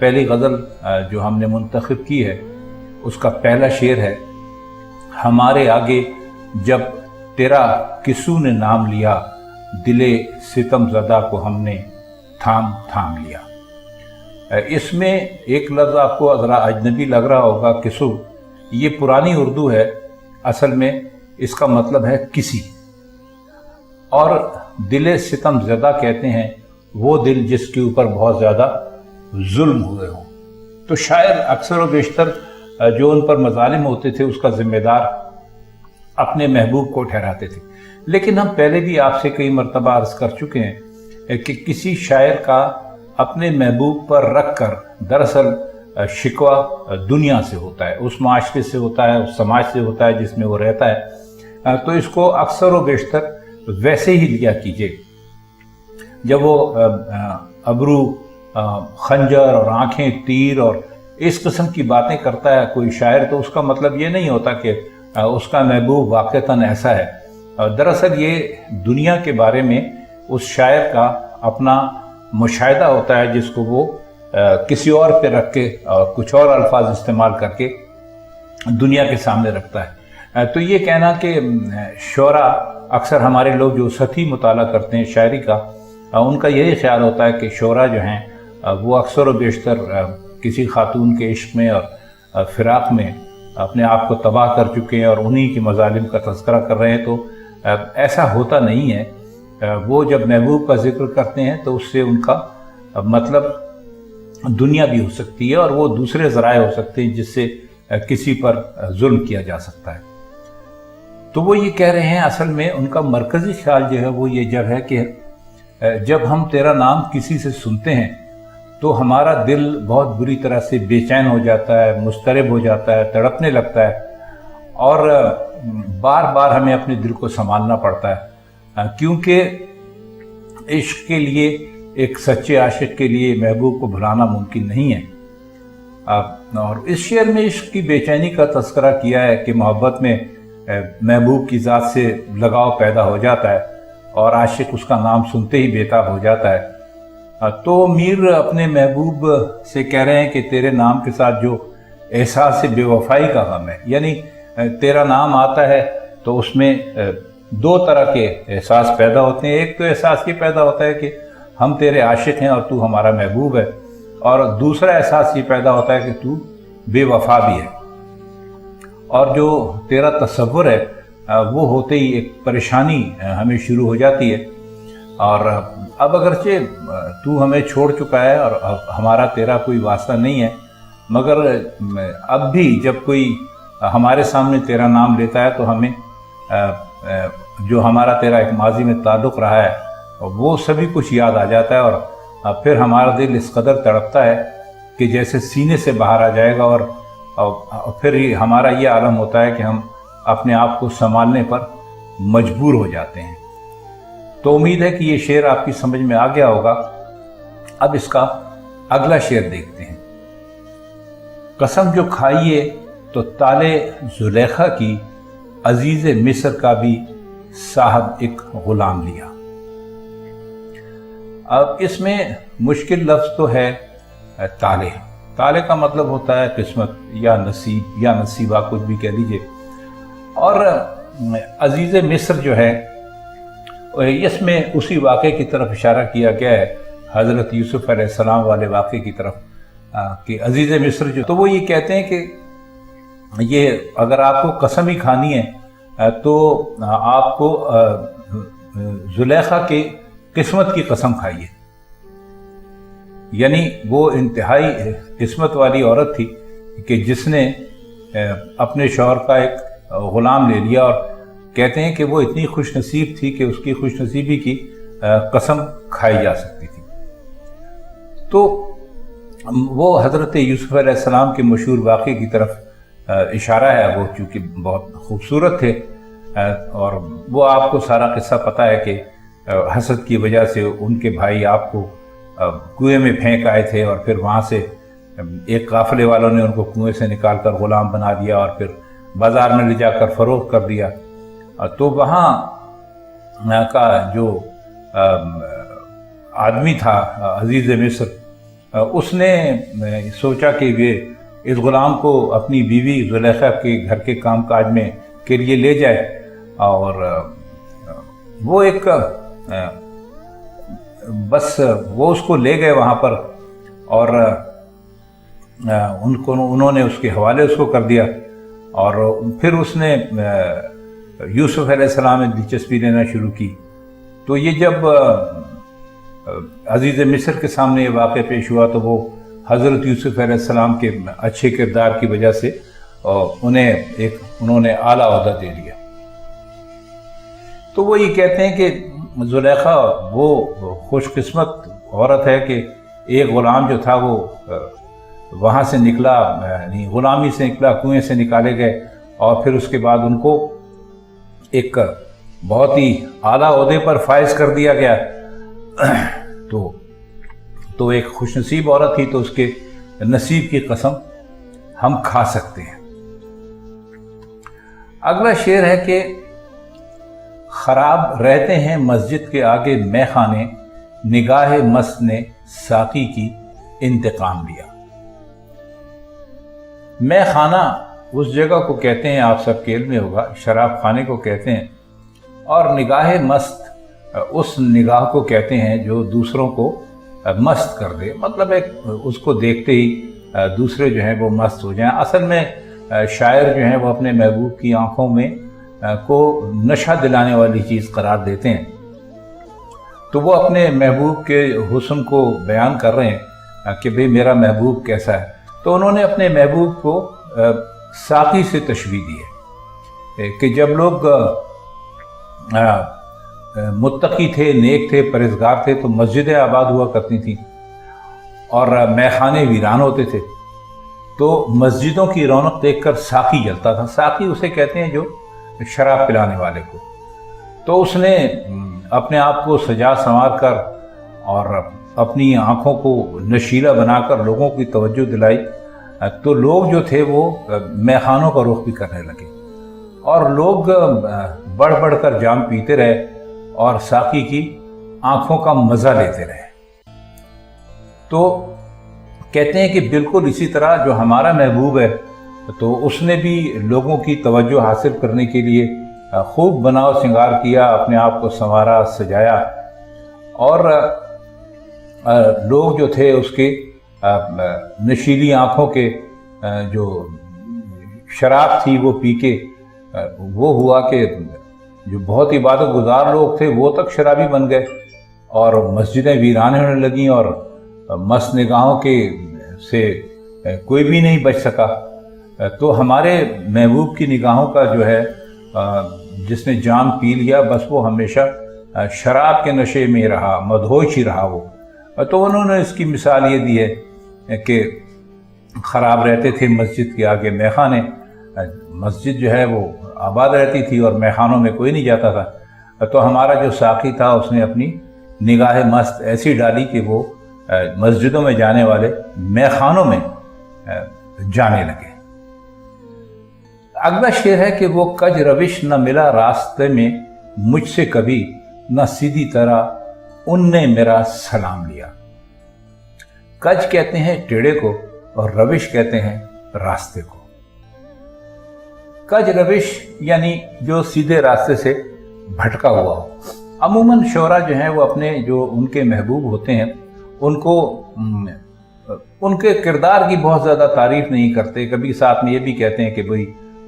پہلی غزل جو ہم نے منتخب کی ہے اس کا پہلا شعر ہے، ہمارے آگے جب تیرا کسو نے نام لیا، دل ستم زدہ کو ہم نے تھام تھام لیا۔ اس میں ایک لفظ آپ کو ذرا اجنبی لگ رہا ہوگا، کسو، یہ پرانی اردو ہے، اصل میں اس کا مطلب ہے کسی، اور دل ستم زدہ کہتے ہیں وہ دل جس کے اوپر بہت زیادہ ظلم ہوئے ہوں۔ تو شاعر اکثر و بیشتر جو ان پر مظالم ہوتے تھے اس کا ذمہ دار اپنے محبوب کو ٹھہراتے تھے۔ لیکن ہم پہلے بھی آپ سے کئی مرتبہ عرض کر چکے ہیں کہ کسی شاعر کا اپنے محبوب پر رکھ کر دراصل شکوہ دنیا سے ہوتا ہے، اس معاشرے سے ہوتا ہے، اس سماج سے ہوتا ہے جس میں وہ رہتا ہے۔ تو اس کو اکثر و بیشتر ویسے ہی لیا کیجیے۔ جب وہ ابرو خنجر اور آنکھیں تیر اور اس قسم کی باتیں کرتا ہے کوئی شاعر، تو اس کا مطلب یہ نہیں ہوتا کہ اس کا محبوب واقعتاً ایسا ہے۔ دراصل یہ دنیا کے بارے میں اس شاعر کا اپنا مشاہدہ ہوتا ہے جس کو وہ کسی اور پہ رکھ کے کچھ اور الفاظ استعمال کر کے دنیا کے سامنے رکھتا ہے۔ تو یہ کہنا کہ شعراء، اکثر ہمارے لوگ جو سطحی مطالعہ کرتے ہیں شاعری کا، ان کا یہی خیال ہوتا ہے کہ شعراء جو ہیں وہ اکثر و بیشتر کسی خاتون کے عشق میں اور فراق میں اپنے آپ کو تباہ کر چکے ہیں اور انہی کی مظالم کا تذکرہ کر رہے ہیں۔ تو ایسا ہوتا نہیں ہے۔ وہ جب محبوب کا ذکر کرتے ہیں تو اس سے ان کا مطلب دنیا بھی ہو سکتی ہے اور وہ دوسرے ذرائع ہو سکتے ہیں جس سے کسی پر ظلم کیا جا سکتا ہے۔ تو وہ یہ کہہ رہے ہیں، اصل میں ان کا مرکزی خیال جو ہے وہ یہ جب ہے کہ جب ہم تیرا نام کسی سے سنتے ہیں تو ہمارا دل بہت بری طرح سے بے چین ہو جاتا ہے، مضطرب ہو جاتا ہے، تڑپنے لگتا ہے، اور بار بار ہمیں اپنے دل کو سنبھالنا پڑتا ہے، کیونکہ عشق کے لیے، ایک سچے عاشق کے لیے محبوب کو بھلانا ممکن نہیں ہے۔ اور اس شعر میں عشق کی بے چینی کا تذکرہ کیا ہے کہ محبت میں محبوب کی ذات سے لگاؤ پیدا ہو جاتا ہے اور عاشق اس کا نام سنتے ہی بےتاب ہو جاتا ہے۔ تو میر اپنے محبوب سے کہہ رہے ہیں کہ تیرے نام کے ساتھ جو احساس بے وفائی کا غم ہے، یعنی تیرا نام آتا ہے تو اس میں دو طرح کے احساس پیدا ہوتے ہیں۔ ایک تو احساس یہ پیدا ہوتا ہے کہ ہم تیرے عاشق ہیں اور تو ہمارا محبوب ہے، اور دوسرا احساس یہ پیدا ہوتا ہے کہ تو بے وفا بھی ہے، اور جو تیرا تصور ہے وہ ہوتے ہی ایک پریشانی ہمیں شروع ہو جاتی ہے۔ اور اب اگرچہ تو ہمیں چھوڑ چکا ہے اور ہمارا تیرا کوئی واسطہ نہیں ہے، مگر اب بھی جب کوئی ہمارے سامنے تیرا نام لیتا ہے تو ہمیں جو ہمارا تیرا ایک ماضی میں تعلق رہا ہے وہ سبھی کچھ یاد آ جاتا ہے، اور پھر ہمارا دل اس قدر تڑپتا ہے کہ جیسے سینے سے باہر آ جائے گا، اور پھر ہمارا یہ عالم ہوتا ہے کہ ہم اپنے آپ کو سنبھالنے پر مجبور ہو جاتے ہیں۔ تو امید ہے کہ یہ شعر آپ کی سمجھ میں آ گیا ہوگا۔ اب اس کا اگلا شعر دیکھتے ہیں۔ قسم جو کھائیے تو تالے زلیخا کی، عزیز مصر کا بھی صاحب ایک غلام لیا۔ اب اس میں مشکل لفظ تو ہے تالے۔ تالے کا مطلب ہوتا ہے قسمت یا نصیب یا نصیبہ، کچھ بھی کہہ لیجئے۔ اور عزیز مصر جو ہے اس میں اسی واقعے کی طرف اشارہ کیا گیا ہے، حضرت یوسف علیہ السلام والے واقعے کی طرف، کہ عزیز مصر جو، تو وہ یہ کہتے ہیں کہ یہ اگر آپ کو قسم ہی کھانی ہے تو آپ کو زلیخا کے قسمت کی قسم کھائیے، یعنی وہ انتہائی قسمت والی عورت تھی کہ جس نے اپنے شوہر کا ایک غلام لے لیا، اور کہتے ہیں کہ وہ اتنی خوش نصیب تھی کہ اس کی خوش نصیبی کی قسم کھائی جا سکتی تھی۔ تو وہ حضرت یوسف علیہ السلام کے مشہور واقعے کی طرف اشارہ ہے، وہ چونکہ بہت خوبصورت تھے، اور وہ آپ کو سارا قصہ پتہ ہے کہ حسد کی وجہ سے ان کے بھائی آپ کو کنویں میں پھینک آئے تھے، اور پھر وہاں سے ایک قافلے والوں نے ان کو کنویں سے نکال کر غلام بنا دیا اور پھر بازار میں لے جا کر فروخت کر دیا۔ تو وہاں کا جو آدمی تھا عزیز مصر، اس نے سوچا کہ یہ اس غلام کو اپنی بیوی زلیخا کے گھر کے کام کاج میں کے لیے لے جائے، اور وہ ایک بس وہ اس کو لے گئے وہاں پر، اور انہوں نے اس کے حوالے اس کو کر دیا، اور پھر اس نے یوسف علیہ السلام میں دلچسپی لینا شروع کی۔ تو یہ جب عزیز مصر کے سامنے یہ واقعہ پیش ہوا تو وہ حضرت یوسف علیہ السلام کے اچھے کردار کی وجہ سے انہوں نے اعلیٰ عہدہ دے دیا۔ تو وہ یہ کہتے ہیں کہ زلیخا وہ خوش قسمت عورت ہے کہ ایک غلام جو تھا وہ وہاں سے نکلا، یعنی غلامی سے نکلا، کنویں سے نکالے گئے، اور پھر اس کے بعد ان کو ایک بہت ہی اعلیٰ عہدے پر فائز کر دیا گیا۔ تو ایک خوش نصیب عورت تھی، تو اس کے نصیب کی قسم ہم کھا سکتے ہیں۔ اگلا شعر ہے کہ خراب رہتے ہیں مسجد کے آگے مے خانے، نگاہ مست نے ساقی کی انتقام لیا۔ مے خانہ اس جگہ کو کہتے ہیں، آپ سب کے علم میں ہوگا، شراب خانے کو کہتے ہیں، اور نگاہ مست اس نگاہ کو کہتے ہیں جو دوسروں کو مست کر دے، مطلب ایک اس کو دیکھتے ہی دوسرے جو ہیں وہ مست ہو جائیں۔ اصل میں شاعر جو ہیں وہ اپنے محبوب کی آنکھوں میں کو نشہ دلانے والی چیز قرار دیتے ہیں، تو وہ اپنے محبوب کے حسن کو بیان کر رہے ہیں کہ بھئی میرا محبوب کیسا ہے، تو انہوں نے اپنے محبوب کو ساقی سے تشبیہ دی ہے کہ جب لوگ متقی تھے، نیک تھے، پرہیزگار تھے، تو مسجدیں آباد ہوا کرتی تھیں اور میخانے ویران ہوتے تھے، تو مسجدوں کی رونق دیکھ کر ساقی جلتا تھا۔ ساقی اسے کہتے ہیں جو شراب پلانے والے کو۔ تو اس نے اپنے آپ کو سجا سنوار کر اور اپنی آنکھوں کو نشیلا بنا کر لوگوں کی توجہ دلائی، تو لوگ جو تھے وہ میخانوں کا رخ بھی کرنے لگے، اور لوگ بڑھ بڑھ کر جام پیتے رہے اور ساقی کی آنکھوں کا مزہ لیتے رہے۔ تو کہتے ہیں کہ بالکل اسی طرح جو ہمارا محبوب ہے، تو اس نے بھی لوگوں کی توجہ حاصل کرنے کے لیے خوب بناؤ سنگار کیا، اپنے آپ کو سنوارا، سجایا، اور لوگ جو تھے اس کے نشیلی آنکھوں کے جو شراب تھی وہ پی کے وہ ہوا کہ جو بہت عبادت گزار لوگ تھے وہ تک شرابی بن گئے، اور مسجدیں ویران ہونے لگیں، اور مست نگاہوں کے سے کوئی بھی نہیں بچ سکا۔ تو ہمارے محبوب کی نگاہوں کا جو ہے جس نے جام پی لیا، بس وہ ہمیشہ شراب کے نشے میں رہا، مدہوش ہی رہا وہ۔ تو انہوں نے اس کی مثال یہ دی ہے کہ خراب رہتے تھے مسجد کے آگے میخانے، مسجد جو ہے وہ آباد رہتی تھی اور میخانوں میں کوئی نہیں جاتا تھا، تو ہمارا جو ساقی تھا اس نے اپنی نگاہ مست ایسی ڈالی کہ وہ مسجدوں میں جانے والے میخانوں میں جانے لگے۔ اگلا شعر ہے کہ وہ کج روش نہ ملا راستے میں مجھ سے کبھی، نہ سیدھی طرح ان نے میرا سلام لیا۔ کج کہتے ہیں ٹیڑے کو، اور روش کہتے ہیں راستے کو۔ کج روش یعنی جو سیدھے راستے سے بھٹکا ہوا ہو۔ عموماً شعراء جو ہیں وہ اپنے جو ان کے محبوب ہوتے ہیں ان کو ان کے کردار کی بہت زیادہ تعریف نہیں کرتے، کبھی ساتھ میں یہ بھی کہتے ہیں کہ بھئی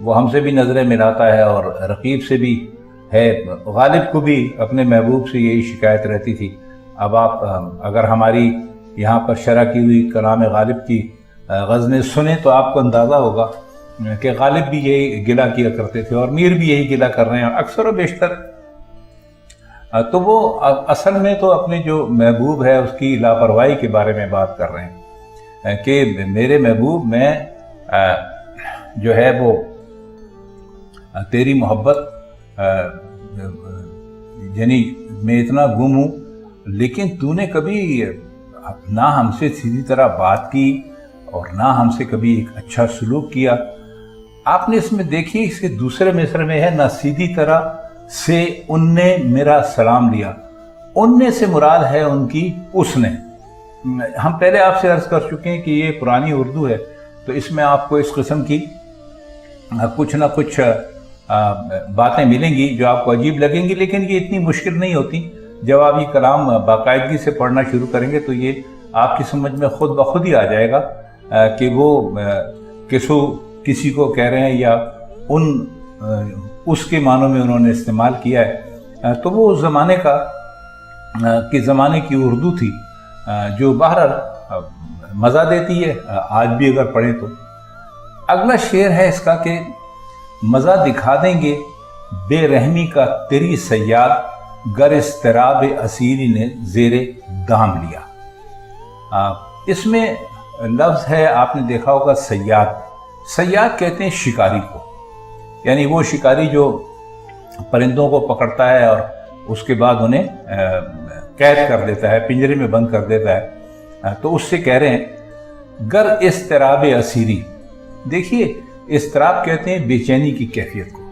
وہ ہم سے بھی نظریں ملاتا ہے اور رقیب سے بھی ہے۔ غالب کو بھی اپنے محبوب سے یہی شکایت رہتی تھی۔ اب آپ اگر ہماری یہاں پر شرح کی ہوئی کلام غالب کی غزلیں سنیں تو آپ کو اندازہ ہوگا کہ غالب بھی یہی گلہ کیا کرتے تھے، اور میر بھی یہی گلہ کر رہے ہیں اکثر و بیشتر۔ تو وہ اصل میں تو اپنے جو محبوب ہے اس کی لاپرواہی کے بارے میں بات کر رہے ہیں کہ میرے محبوب میں جو ہے وہ تیری محبت، یعنی میں اتنا گم ہوں، لیکن تو نے کبھی نہ ہم سے سیدھی طرح بات کی اور نہ ہم سے کبھی ایک اچھا سلوک کیا۔ آپ نے اس میں دیکھیے، اس کے دوسرے مصرع میں ہے، نہ سیدھی طرح سے ان نے میرا سلام لیا۔ ان نے سے مراد ہے ان کی اس نے، ہم پہلے آپ سے عرض کر چکے ہیں کہ یہ پرانی اردو ہے، تو اس میں آپ کو اس قسم کی کچھ نہ کچھ باتیں ملیں گی جو آپ کو عجیب لگیں گی، لیکن یہ اتنی مشکل نہیں ہوتی۔ جب آپ یہ کلام باقاعدگی سے پڑھنا شروع کریں گے تو یہ آپ کی سمجھ میں خود بخود ہی آ جائے گا کہ وہ کسی کو کہہ رہے ہیں یا اس کے معنوں میں انہوں نے استعمال کیا ہے۔ تو وہ اس زمانے کی اردو تھی جو بہرحال مزہ دیتی ہے آج بھی اگر پڑھیں تو۔ اگلا شعر ہے اس کا کہ مزہ دکھا دیں گے بے رحمی کا تیری صیاد، گر اضطراب اسیری نے زیر دام لیا۔ اس میں لفظ ہے، آپ نے دیکھا ہوگا صیاد۔ صیاد کہتے ہیں شکاری کو، یعنی وہ شکاری جو پرندوں کو پکڑتا ہے اور اس کے بعد انہیں قید کر دیتا ہے، پنجرے میں بند کر دیتا ہے۔ تو اس سے کہہ رہے ہیں گر اضطراب اسیری۔ دیکھیے اضطراب کہتے ہیں بے چینی کی کیفیت کو۔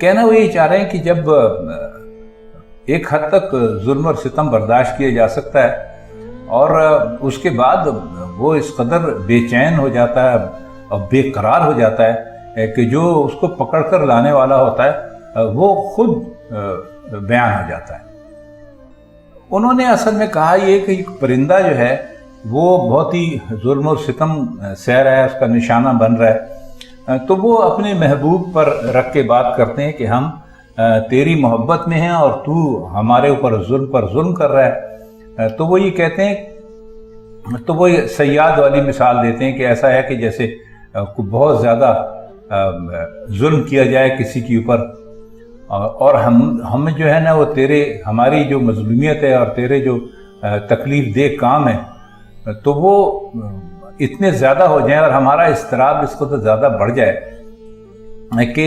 کہنا وہ یہ چاہ رہے ہیں کہ جب ایک حد تک ظلم اور ستم برداشت کیا جا سکتا ہے اور اس کے بعد وہ اس قدر بے چین ہو جاتا ہے اور بے قرار ہو جاتا ہے کہ جو اس کو پکڑ کر لانے والا ہوتا ہے وہ خود بیان ہو جاتا ہے۔ انہوں نے اصل میں کہا یہ کہ ایک پرندہ جو ہے وہ بہت ہی ظلم و ستم سہ رہا ہے، اس کا نشانہ بن رہا ہے، تو وہ اپنے محبوب پر رکھ کے بات کرتے ہیں کہ ہم تیری محبت میں ہیں اور تو ہمارے اوپر ظلم کر رہا ہے۔ تو وہ یہ کہتے ہیں، تو وہ صیاد والی مثال دیتے ہیں کہ ایسا ہے کہ جیسے بہت زیادہ ظلم کیا جائے کسی کے اوپر، اور ہم جو ہے نا وہ ہماری جو مظلومیت ہے اور تیرے جو تکلیف دہ کام ہے تو وہ اتنے زیادہ ہو جائیں اور ہمارا اضطراب اس کو تو زیادہ بڑھ جائے کہ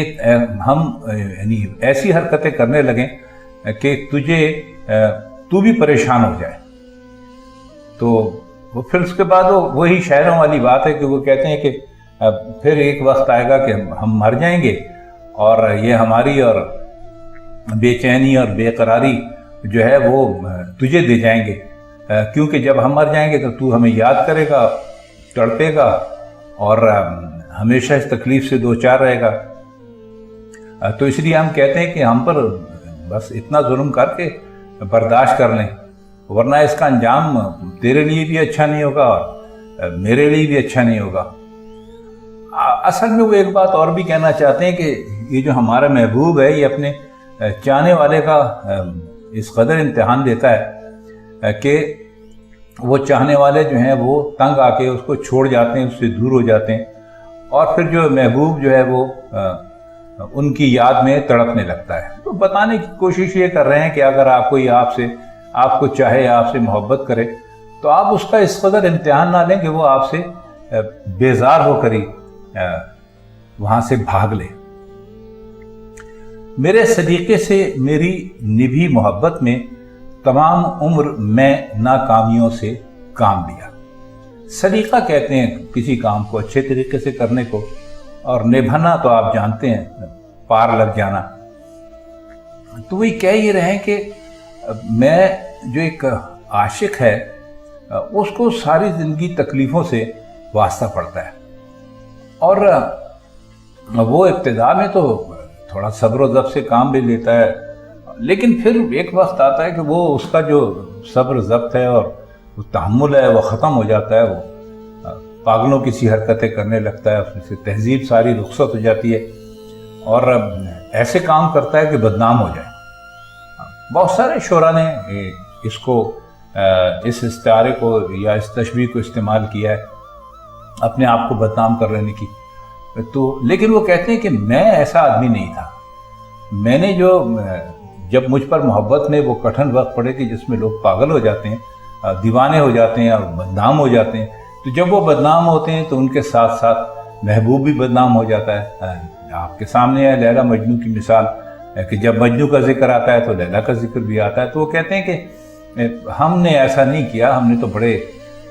ہم یعنی ایسی حرکتیں کرنے لگیں کہ تو بھی پریشان ہو جائے۔ تو وہ پھر اس کے بعد وہی شاعروں والی بات ہے کہ وہ کہتے ہیں کہ پھر ایک وقت آئے گا کہ ہم مر جائیں گے اور یہ ہماری اور بے چینی اور بے قراری جو ہے وہ تجھے دے جائیں گے، کیونکہ جب ہم مر جائیں گے تو ہمیں یاد کرے گا، تڑپے گا اور ہمیشہ اس تکلیف سے دوچار رہے گا۔ تو اس لیے ہم کہتے ہیں کہ ہم پر بس اتنا ظلم کر کے برداشت کر لیں، ورنہ اس کا انجام تیرے لیے بھی اچھا نہیں ہوگا اور میرے لیے بھی اچھا نہیں ہوگا۔ اصل میں وہ ایک بات اور بھی کہنا چاہتے ہیں کہ یہ جو ہمارا محبوب ہے یہ اپنے چاہنے والے کا اس قدر امتحان دیتا ہے کہ وہ چاہنے والے جو ہیں وہ تنگ آ کے اس کو چھوڑ جاتے ہیں، اس سے دور ہو جاتے ہیں، اور پھر جو محبوب جو ہے وہ ان کی یاد میں تڑپنے لگتا ہے۔ تو بتانے کی کوشش یہ کر رہے ہیں کہ اگر آپ کو چاہے، آپ سے محبت کرے، تو آپ اس کا اس قدر امتحان نہ لیں کہ وہ آپ سے بیزار ہو کر ہی وہاں سے بھاگ لے۔ میرے صدیقے سے میری نبھی محبت میں تمام عمر میں ناکامیوں سے کام لیا۔ سلیقہ کہتے ہیں کسی کام کو اچھے طریقے سے کرنے کو، اور نبھانا تو آپ جانتے ہیں پار لگ جانا۔ تو وہی کہہ یہ رہے ہیں کہ میں جو ایک عاشق ہے اس کو ساری زندگی تکلیفوں سے واسطہ پڑتا ہے، اور وہ ابتدا میں تو تھوڑا صبر و ضبط سے کام بھی لیتا ہے، لیکن پھر ایک وقت آتا ہے کہ وہ اس کا جو صبر ضبط ہے اور وہ تحمل ہے وہ ختم ہو جاتا ہے، وہ پاگلوں کی سی حرکتیں کرنے لگتا ہے، اس میں سے تہذیب ساری رخصت ہو جاتی ہے اور ایسے کام کرتا ہے کہ بدنام ہو جائے۔ بہت سارے شعراء نے اس استعارے کو یا اس تشبیہ کو استعمال کیا ہے اپنے آپ کو بدنام کر لینے کی، تو لیکن وہ کہتے ہیں کہ میں ایسا آدمی نہیں تھا۔ میں نے جب مجھ پر محبت میں وہ کٹھن وقت پڑے کہ جس میں لوگ پاگل ہو جاتے ہیں، دیوانے ہو جاتے ہیں اور بدنام ہو جاتے ہیں، تو جب وہ بدنام ہوتے ہیں تو ان کے ساتھ ساتھ محبوب بھی بدنام ہو جاتا ہے۔ آپ کے سامنے ہے لیلا مجنوں کی مثال کہ جب مجنوں کا ذکر آتا ہے تو لیلا کا ذکر بھی آتا ہے۔ تو وہ کہتے ہیں کہ ہم نے ایسا نہیں کیا، ہم نے تو بڑے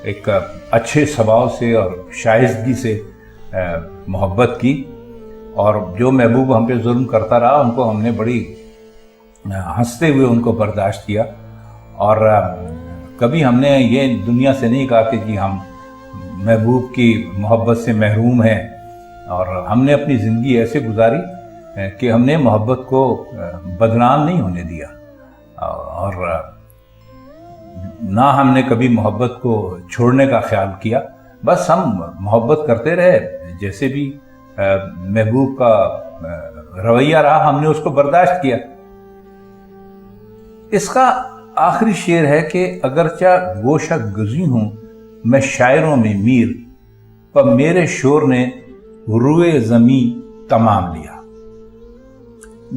ایک اچھے سباؤ سے اور شائستگی سے محبت کی، اور جو محبوب ہم پہ ظلم کرتا رہا ان کو ہم نے بڑی ہنستے ہوئے ان کو برداشت کیا، اور کبھی ہم نے یہ دنیا سے نہیں کہا کہ جی ہم محبوب کی محبت سے محروم ہیں، اور ہم نے اپنی زندگی ایسے گزاری کہ ہم نے محبت کو بدنام نہیں ہونے دیا، اور نہ ہم نے کبھی محبت کو چھوڑنے کا خیال کیا، بس ہم محبت کرتے رہے، جیسے بھی محبوب کا رویہ رہا ہم نے اس کو برداشت کیا۔ اس کا آخری شعر ہے کہ اگرچہ گوشہ گزی ہوں میں شاعروں میں میر، پر میرے شور نے روئے زمیں تمام لیا۔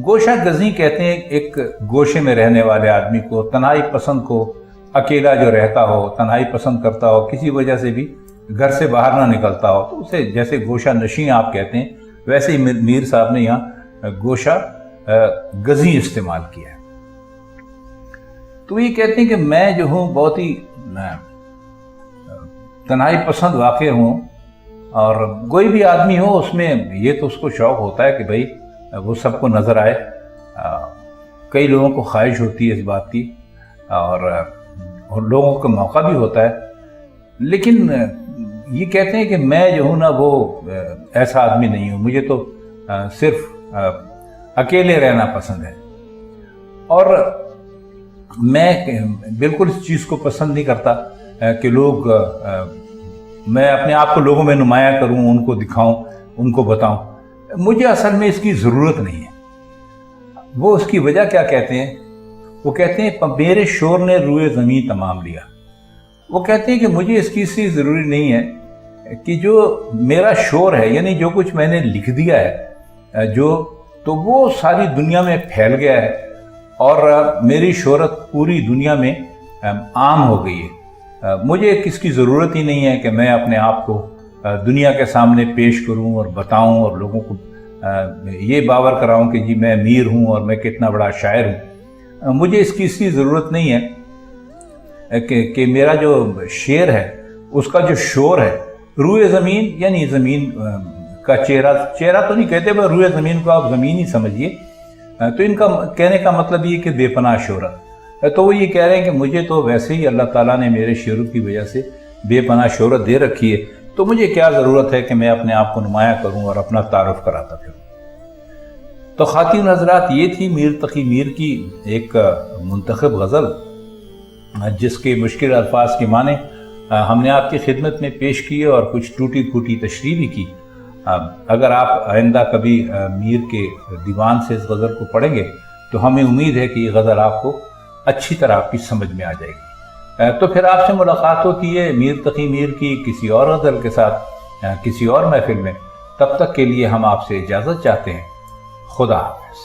گوشہ گزی کہتے ہیں ایک گوشے میں رہنے والے آدمی کو، تنہائی پسند کو، اکیلا جو رہتا ہو، تنہائی پسند کرتا ہو، کسی وجہ سے بھی گھر سے باہر نہ نکلتا ہو، تو اسے جیسے گوشہ نشیں آپ کہتے ہیں، ویسے ہی میر صاحب نے یہاں گوشہ گزی استعمال کیا ہے۔ تو یہ کہتے ہیں کہ میں جو ہوں بہت ہی تنہائی پسند واقع ہوں، اور کوئی بھی آدمی ہو اس میں یہ تو اس کو شوق ہوتا ہے کہ بھئی وہ سب کو نظر آئے، کئی لوگوں کو خواہش ہوتی ہے اس بات کی، اور لوگوں کا موقع بھی ہوتا ہے، لیکن یہ کہتے ہیں کہ میں جو ہوں نا وہ ایسا آدمی نہیں ہوں، مجھے تو صرف اکیلے رہنا پسند ہے، اور میں بالکل اس چیز کو پسند نہیں کرتا کہ لوگ میں اپنے آپ کو لوگوں میں نمایاں کروں، ان کو دکھاؤں، ان کو بتاؤں، مجھے اصل میں اس کی ضرورت نہیں ہے۔ وہ اس کی وجہ کیا کہتے ہیں؟ وہ کہتے ہیں میرے شور نے روئے زمیں تمام لیا۔ وہ کہتے ہیں کہ مجھے اس کی ضروری نہیں ہے کہ جو میرا شور ہے، یعنی جو کچھ میں نے لکھ دیا ہے تو وہ ساری دنیا میں پھیل گیا ہے، اور میری شہرت پوری دنیا میں عام ہو گئی ہے۔ مجھے کس کی ضرورت ہی نہیں ہے کہ میں اپنے آپ کو دنیا کے سامنے پیش کروں اور بتاؤں، اور لوگوں کو یہ باور کراؤں کہ جی میں امیر ہوں اور میں کتنا بڑا شاعر ہوں۔ مجھے اس کی ضرورت نہیں ہے کہ میرا جو شعر ہے اس کا جو شور ہے روئے زمین، یعنی زمین کا چہرہ تو نہیں کہتے، بس روئے زمین کو آپ زمین ہی سمجھیے۔ تو ان کا کہنے کا مطلب یہ کہ بے پناہ شہرت، تو وہ یہ کہہ رہے ہیں کہ مجھے تو ویسے ہی اللہ تعالیٰ نے میرے شعروں کی وجہ سے بے پناہ شہرت دے رکھی ہے، تو مجھے کیا ضرورت ہے کہ میں اپنے آپ کو نمایاں کروں اور اپنا تعارف کراتا پھروں۔ تو خواتین حضرات، یہ تھی میر تقی میر کی ایک منتخب غزل، جس کے مشکل الفاظ کے معنی ہم نے آپ کی خدمت میں پیش کیے اور کچھ ٹوٹی پھوٹی تشریح بھی کی۔ اگر آپ آئندہ کبھی میر کے دیوان سے اس غزل کو پڑھیں گے تو ہمیں امید ہے کہ یہ غزل آپ کو اچھی طرح آپ کی سمجھ میں آ جائے گی۔ تو پھر آپ سے ملاقات ہوتی ہے میر تقی میر کی کسی اور غزل کے ساتھ کسی اور محفل میں۔ تب تک کے لیے ہم آپ سے اجازت چاہتے ہیں۔ خدا حافظ۔